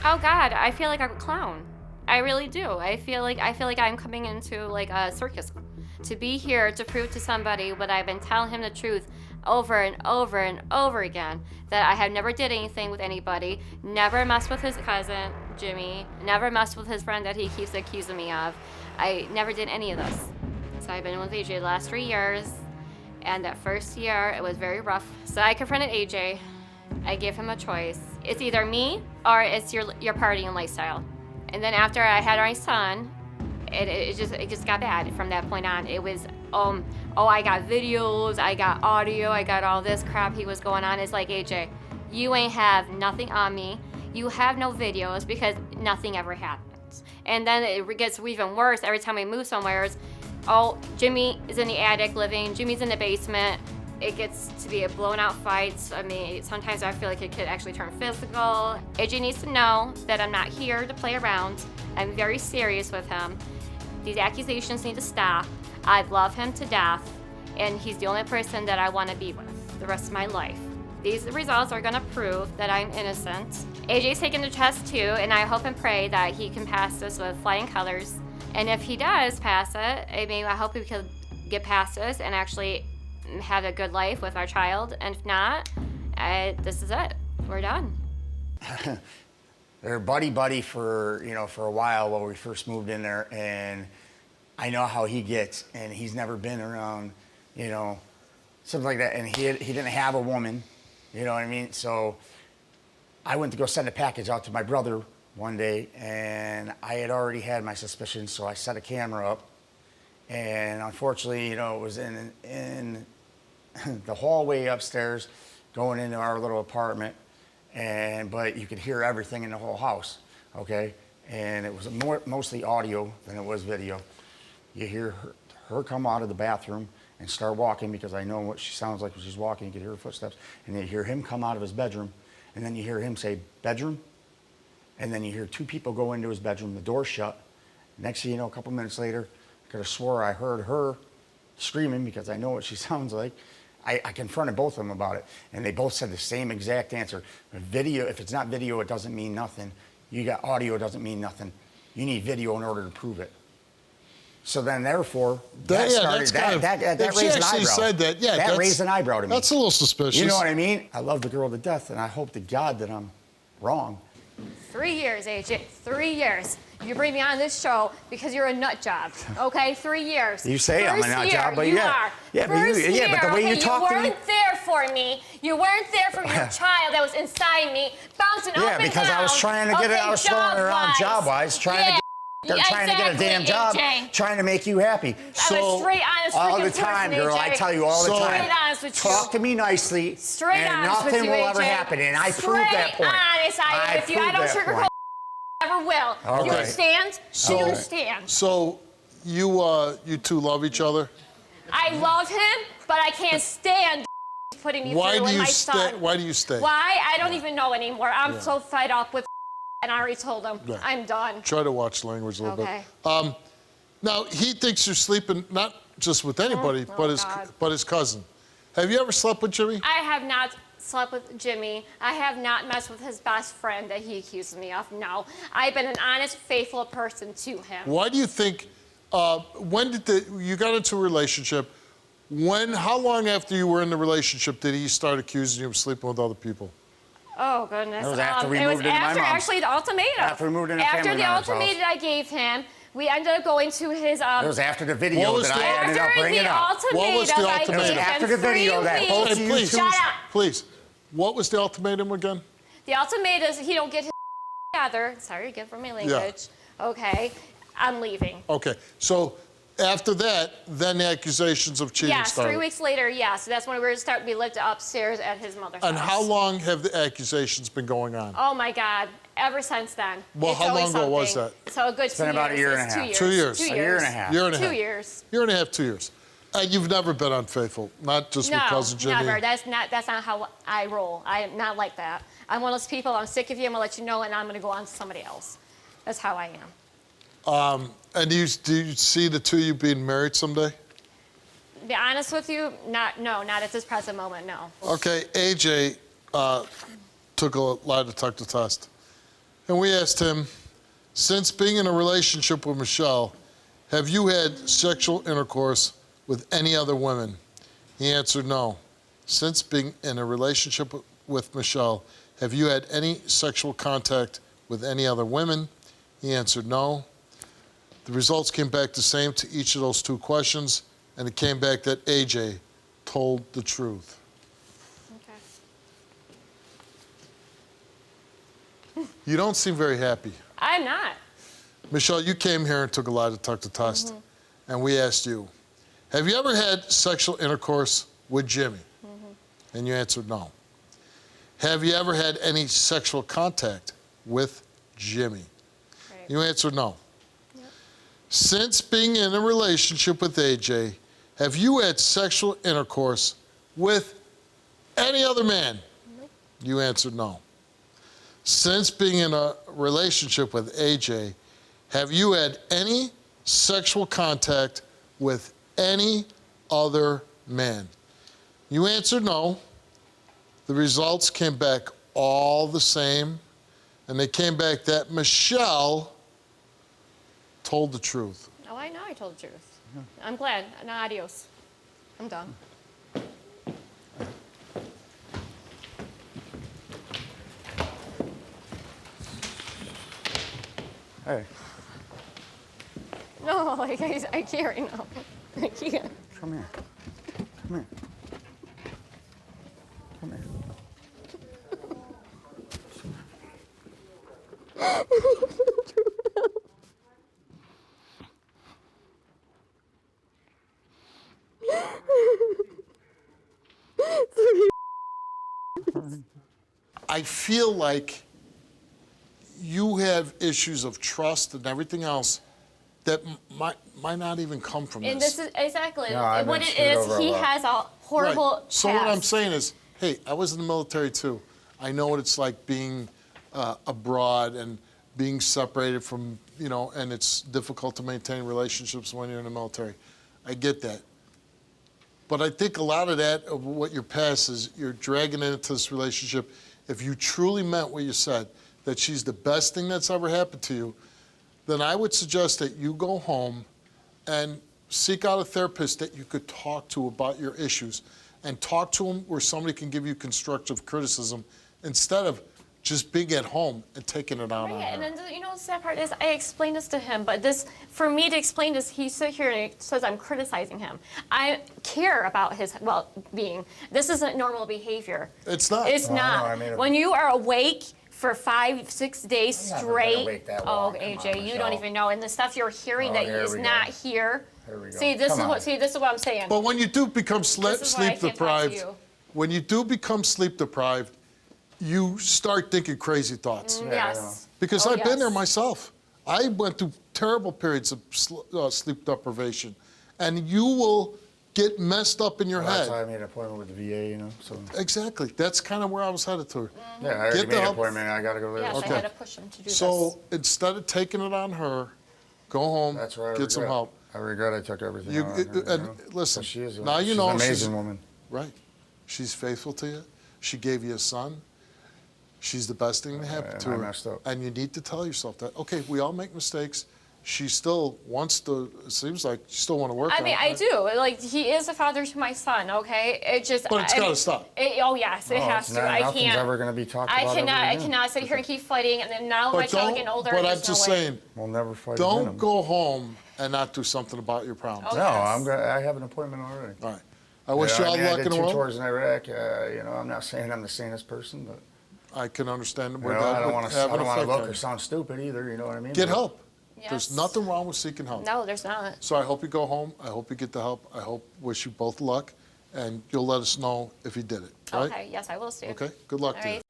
Oh God, I feel like I'm a clown. I really do. I feel like I'm coming into like a circus. To be here to prove to somebody what I've been telling him the truth over and over and over again, that I have never did anything with anybody, never messed with his cousin, Jimmy, never messed with his friend that he keeps accusing me of. I never did any of this. So I've been with AJ the last 3 years, and that first year it was very rough. So I confronted AJ. I gave him a choice. It's either me or it's your partying lifestyle. And then after I had my son, it just got bad from that point on. It was, I got videos, I got audio, I got all this crap he was going on. It's like, AJ, you ain't have nothing on me. You have no videos because nothing ever happens. And then it gets even worse every time we move somewhere. Jimmy is in the attic living, Jimmy's in the basement. It gets to be a blown out fight. I mean, sometimes I feel like it could actually turn physical. AJ needs to know that I'm not here to play around. I'm very serious with him. These accusations need to stop. I love him to death, and he's the only person that I want to be with the rest of my life. These results are gonna prove that I'm innocent. AJ's taking the test too, and I hope and pray that he can pass this with flying colors. And if he does pass it, I hope he could get past this and actually have a good life with our child, and if not, this is it. We're done. They're buddy for a while we first moved in there, and I know how he gets, and he's never been around, something like that, and he didn't have a woman, you know what I mean? So I went to go send a package out to my brother one day, and I had already had my suspicions, so I set a camera up, and unfortunately, it was in the hallway upstairs going into our little apartment, but you could hear everything in the whole house, okay? And it was mostly audio than it was video. You hear her come out of the bathroom and start walking, because I know what she sounds like when she's walking. You can hear her footsteps. And then you hear him come out of his bedroom, and then you hear him say, "Bedroom?" And then you hear two people go into his bedroom, the door shut. Next thing you know, a couple minutes later, I could have swore I heard her screaming, because I know what she sounds like. I confronted both of them about it, and they both said the same exact answer. If it's not video, it doesn't mean nothing. You got audio, it doesn't mean nothing. You need video in order to prove it. So then, therefore, that raised an eyebrow. Said that, that raised an eyebrow to me. That's a little suspicious. You know what I mean? I love the girl to death, and I hope to God that I'm wrong. 3 years, AJ, 3 years. You bring me on this show because you're a nut job, okay? 3 years. You say I'm a nut job, but you yeah. are. Yeah, First but the way you talk to me. You weren't there for me. You weren't there for your child that was inside me, bouncing up and down. Yeah, because I was trying to get it. I was throwing around job-wise, trying to get a damn job, AJ. trying to make you happy. I was straight honest all the time, person, girl. AJ. I tell you all the time. Straight honest with you. Talk to me nicely, Straight and honest with nothing you, will AJ. ever happen. And I proved that point. Straight honest I am with you. I don't sugarcoat. Never will. Okay. You understand? You understand? So you two love each other? I love him, but I can't stand putting me through with my son. Why do you stay? Why? I don't even know anymore. I'm so fed up with and I already told him. Yeah. I'm done. Try to watch language a little bit. Now, he thinks you're sleeping not just with anybody, but his cousin. Have you ever slept with Jimmy? I have not slept with Jimmy. I have not messed with his best friend that he accuses me of. No. I've been an honest, faithful person to him. Why do you think, when did you got into a relationship, how long after you were in the relationship did he start accusing you of sleeping with other people? Oh, goodness. It was after we moved into my mom's. Actually, the ultimatum. After we moved into After the ultimatum I gave him, we ended up going to his... It was after the video that I ended up bringing up. What was the ultimatum? It was after the video that both of you two... Please. What was the ultimatum again? The ultimatum is he don't get his together. Sorry again for my language. Yeah. Okay. I'm leaving. Okay. So after that, then the accusations of cheating started. 3 weeks later, yes. That's when we lived upstairs at his mother's house. And how long have the accusations been going on? Oh, my God. Ever since then. Well, how long ago was that? So a good 2 years. It's been about a year and a half. 2 years. A year and a half. 2 years. Year and a half, 2 years. And you've never been unfaithful, not just with cousin Jimmy? No, never. That's not how I roll. I am not like that. I'm one of those people, I'm sick of you, I'm going to let you know, and I'm going to go on to somebody else. That's how I am. And do you see the two of you being married someday? To be honest with you, not at this present moment, no. Okay, AJ took a lie detector test. And we asked him, since being in a relationship with Michele, have you had sexual intercourse with any other women? He answered no. Since being in a relationship with Michele, have you had any sexual contact with any other women? He answered no. The results came back the same to each of those 2 questions, and it came back that AJ told the truth. Okay. You don't seem very happy. I'm not. Michele, you came here and took a lie detector test, and we asked you, have you ever had sexual intercourse with Jimmy? And you answered no. Have you ever had any sexual contact with Jimmy? Right. You answered no. Yep. Since being in a relationship with AJ, have you had sexual intercourse with any other man? Nope. You answered no. Since being in a relationship with AJ, have you had any sexual contact with any other man? You answered no. The results came back all the same, and they came back that Michele told the truth. Oh, I know I told the truth. I'm glad. No, adios. I'm done. Hey, No, like I can't right now. I can't. come here. Come here. Come here. I feel like you have issues of trust and everything else that might not even come from And this. this is exactly No, I've what been it screwed is. over a He lot. has a horrible Right. So what I'm past. saying is, hey, I was in the military too. I know what it's like being abroad and being separated from, and it's difficult to maintain relationships when you're in the military. I get that. But I think a lot of that, of what your past is, you're dragging it into this relationship. If you truly meant what you said, that she's the best thing that's ever happened to you, then I would suggest that you go home and seek out a therapist that you could talk to about your issues, and talk to them where somebody can give you constructive criticism instead of just being at home and taking it out on Right, and her. then the sad part is I explained this to him, but for me to explain this, he sits here and he says I'm criticizing him. I care about his well-being. This isn't normal behavior. It's not. It's Well, I not. know, I mean, when you are awake for 5-6 days I've never been straight. awake that Oh, long. Come AJ, on, you Michele. don't even know. And the stuff you're hearing Oh, that here is we go. not here. Here we go. See, this Come is on. this is what I'm saying. But when you do become This is why I sleep can't talk to deprived, you. when you do become sleep deprived, you start thinking crazy thoughts. Yeah, I Yes. Because Oh, I've been there yes. myself. I went through terrible periods of sleep deprivation, and you will get messed up in your Well, that's head. why I made an appointment with the VA, so. Exactly. That's kind of where I was headed to. Yeah, I already Get the made an help. appointment. I gotta go there. Yes, Okay. I had to push him to do this. So instead of taking it on her, go home, That's where I get some regret. help. I regret I took everything You- on her, and listen, But she is now you she's know an she's- amazing woman. Right. She's faithful to you. She gave you a son. She's the best thing that happened And to I her. messed up. And you need to tell yourself that, okay, we all make mistakes. She still wants to, it seems like you still want to work I on mean, it. I do. Like, he is a father to my son, okay? It just. But it's I gotta mean, stop. Oh, yes, it No, has it's to. not- I nothing's can't. ever gonna be talked I about ever cannot. I again. cannot sit here and keep fighting. And then now my But child don't, getting older. but I'm there's just no way. saying, We'll never fight again. don't go home and not do something about your problems. Oh, No, yes. I have an appointment already. All right. I wish You you know, all I mean, luck I in did the 2 world. tours in Iraq. I'm not saying I'm the sanest person, but I can understand you where know, that I don't would want have an to effect look on or you. sound stupid either. You know what I mean? Get But- help. Yes. There's nothing wrong with seeking help. No, there's not. So I hope you go home. I hope you get the help. I wish you both luck, and you'll let us know if you did it. Right? Okay. Yes, I will, Steve. Okay. Good luck All to you. right.